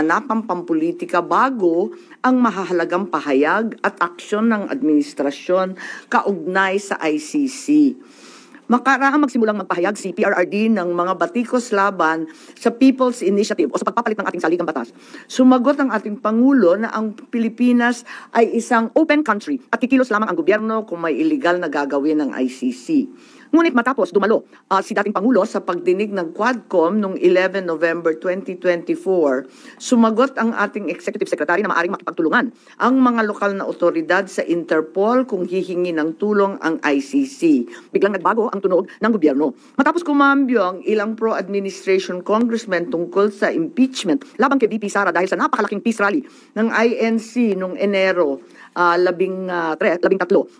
kaganapang pampolitika bago ang mahahalagang pahayag at aksyon ng administrasyon kaugnay sa ICC. Makaraang magsimulang magpahayag si PRRD ng mga batikos laban sa People's Initiative o sa pagpapalit ng ating saligang batas. Sumagot ang ating Pangulo na ang Pilipinas ay isang open country at kikilos lamang ang gobyerno kung may illegal na gagawin ng ICC. Ngunit matapos dumalo si dating Pangulo sa pagdinig ng Quadcom noong 11 November 2024, sumagot ang ating Executive Secretary na maaaring makipagtulungan ang mga lokal na otoridad sa Interpol kung hihingi ng tulong ang ICC. Biglang nagbago ang tunog ng gobyerno. Matapos kumambyo ang ilang pro-administration congressmen tungkol sa impeachment laban kay VP Sara dahil sa napakalaking peace rally ng INC noong Enero 13,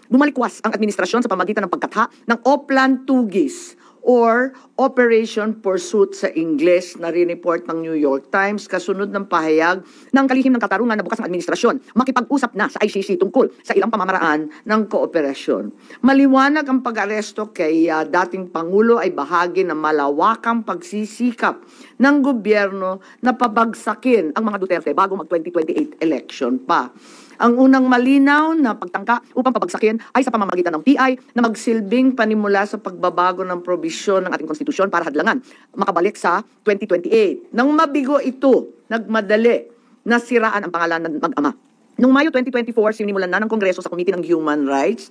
bumalikwas ang administrasyon sa pamagitan ng pagkatha ng Oplan Tugis or Operation Pursuit sa Ingles na rineport ng New York Times kasunod ng pahayag ng kalihim ng katarungan na bukas ng administrasyon makipag-usap na sa ICC tungkol sa ilang pamamaraan ng kooperasyon. Maliwanag ang pag-aresto kay dating Pangulo ay bahagi ng malawakang pagsisikap ng gobyerno na pabagsakin ang mga Duterte bago mag-2028 election pa. Ang unang malinaw na pagtangka upang pabagsakin ay sa pamamagitan ng PI na magsilbing panimula sa pagbabago ng probisyon ng ating konstitusyon para hadlangan makabalik sa 2028. Nang mabigo ito, nagmadali na siraan ang pangalan ng mag-ama. Noong Mayo 2024, sinimulan na ng Kongreso sa Committee ng Human Rights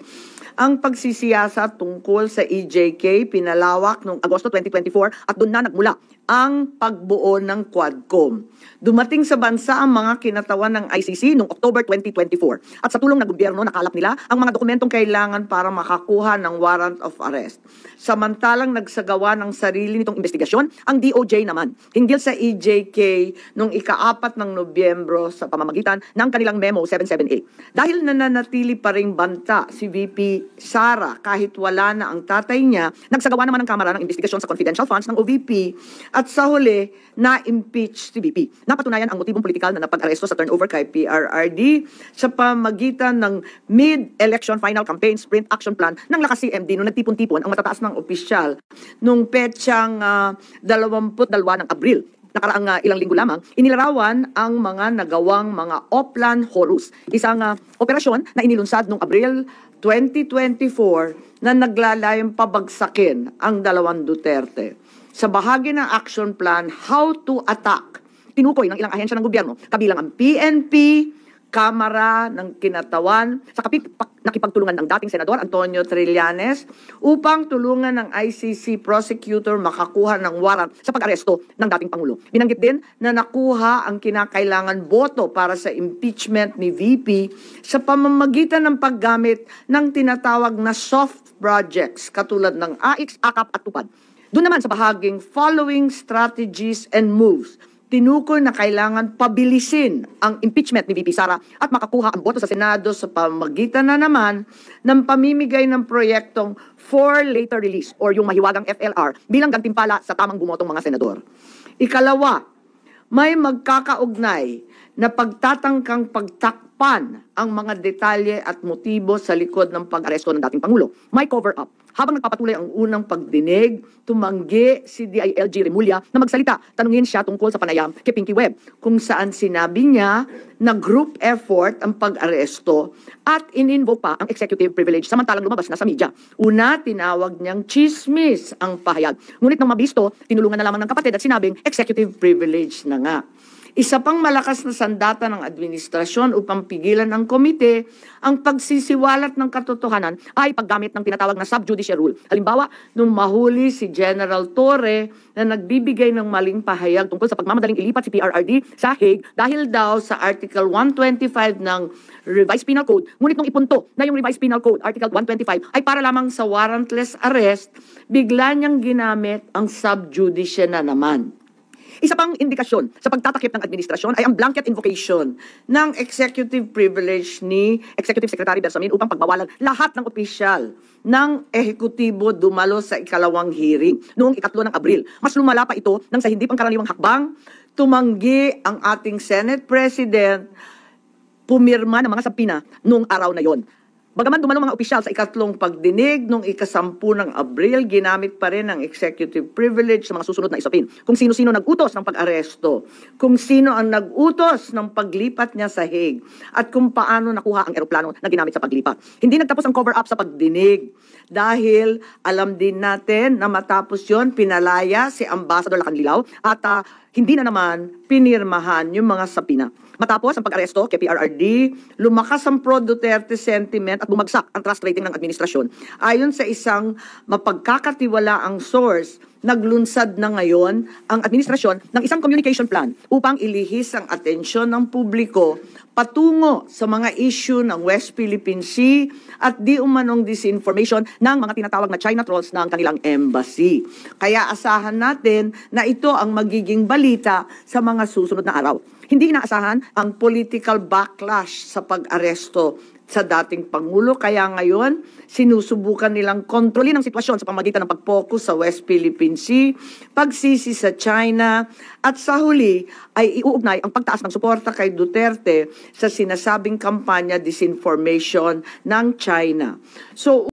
ang pagsisiyasat tungkol sa EJK, pinalawak noong Agosto 2024 at doon na nagmula ang pagbuo ng Quadcom. Dumating sa bansa ang mga kinatawan ng ICC noong October 2024 at sa tulong ng gobyerno nakalap nila ang mga dokumentong kailangan para makakuha ng warrant of arrest. Samantalang nagsagawa ng sarili nitong investigasyon ang DOJ naman hinggil sa EJK noong ika-4 ng Nobyembro sa pamamagitan ng kanilang Memo 778. Dahil nananatili pa ring banta si VP Sara kahit wala na ang tatay niya, nagsagawa naman ng Kamara ng investigasyon sa confidential funds ng OVP at sa huli, na-impeach si VP. Napatunayan ang motibong politikal na napag-aresto sa turnover kay PRRD sa pamagitan ng mid-election final campaign sprint action plan ng Lakas CMD nung nagtipon-tipon ang matataas ng opisyal nung petsang 22 ng Abril. Nakaraang ilang linggo lamang, inilarawan ang mga nagawang mga Oplan Horus, isang operasyon na inilunsad noong Abril 2024 na naglalayong pabagsakin ang dalawang Duterte. Sa bahagi ng action plan, How to Attack, tinukoy ng ilang ahensya ng gobyerno, kabilang ang PNP, Kamara ng Kinatawan, sa nakipagtulungan ng dating Senador Antonio Trillanes upang tulungan ng ICC prosecutor makakuha ng warrant sa pag-aresto ng dating Pangulo. Binanggit din na nakuha ang kinakailangan boto para sa impeachment ni VP sa pamamagitan ng paggamit ng tinatawag na soft projects katulad ng AIX, AKAP at TUPAD. Doon naman sa bahaging following strategies and moves, tinukoy na kailangan pabilisin ang impeachment ni VP Sara at makakuha ang boto sa Senado sa pamamagitan na naman ng pamimigay ng proyektong for later release or yung mahiwagang FLR bilang gantimpala sa tamang bumotong mga senador. Ikalawa, may magkakaugnay na pagtatangkang pagtakpan ang mga detalye at motibo sa likod ng pag-aresto ng dating Pangulo. May cover-up. Habang nagpapatuloy ang unang pagdinig, tumanggi si DILG Remulla na magsalita. Tanungin siya tungkol sa panayam kay Pinky Webb, kung saan sinabi niya na group effort ang pag-aresto at in-invoke pa ang executive privilege samantalang lumabas na sa media. Una, tinawag niyang chismis ang pahayag. Ngunit nang mabisto, tinulungan na lamang ng kapatid at sinabing executive privilege na nga. Isa pang malakas na sandata ng administrasyon upang pigilan ng komite ang pagsisiwalat ng katotohanan ay paggamit ng tinatawag na subjudice rule. Halimbawa, nung mahuli si General Torre na nagbibigay ng maling pahayag tungkol sa pagmamadaling ilipat si PRRD sa Hague dahil daw sa Article 125 ng Revised Penal Code. Ngunit nung ipunto na yung Revised Penal Code, Article 125, ay para lamang sa warrantless arrest, bigla niyang ginamit ang subjudice na naman. Isa pang indikasyon sa pagtatakip ng administrasyon ay ang blanket invocation ng executive privilege ni Executive Secretary Bersamin upang pagbawalan lahat ng opisyal ng ehekutibo dumalo sa ikalawang hearing noong 3 ng Abril. Mas lumala pa ito nang sa hindi pangkaraniwang hakbang, tumanggi ang ating Senate President pumirma ng mga sabpina noong araw na yon. Bagaman dumalo mga opisyal sa ikatlong pagdinig noong ikasampu ng Abril, ginamit pa rin ang executive privilege sa mga susunod na isapin. Kung sino-sino nag-utos ng pag-aresto, kung sino ang nag-utos ng paglipat niya sa Hague, at kung paano nakuha ang eroplano na ginamit sa paglipat. Hindi nagtapos ang cover-up sa pagdinig dahil alam din natin na matapos yon pinalaya si Ambassador Lacanlilaw at hindi na naman pinirmahan yung mga sapina. Matapos ang pag-aresto kay PRRD, lumakas ang pro-Duterte sentiment at bumagsak ang trust rating ng administrasyon. Ayon sa isang mapagkakatiwalaang source, naglunsad na ngayon ang administrasyon ng isang communication plan upang ilihis ang atensyon ng publiko patungo sa mga issue ng West Philippine Sea at di umanong disinformation ng mga tinatawag na China trolls ng kanilang embassy. Kaya asahan natin na ito ang magiging balita sa mga susunod na araw. Hindi inaasahan ang political backlash sa pag-aresto sa dating Pangulo. Kaya ngayon, sinusubukan nilang kontrolin ang sitwasyon sa pamamagitan ng pag-focus sa West Philippine Sea, pagsisi sa China, at sa huli ay iuugnay ang pagtaas ng suporta kay Duterte sa sinasabing kampanya disinformation ng China. So,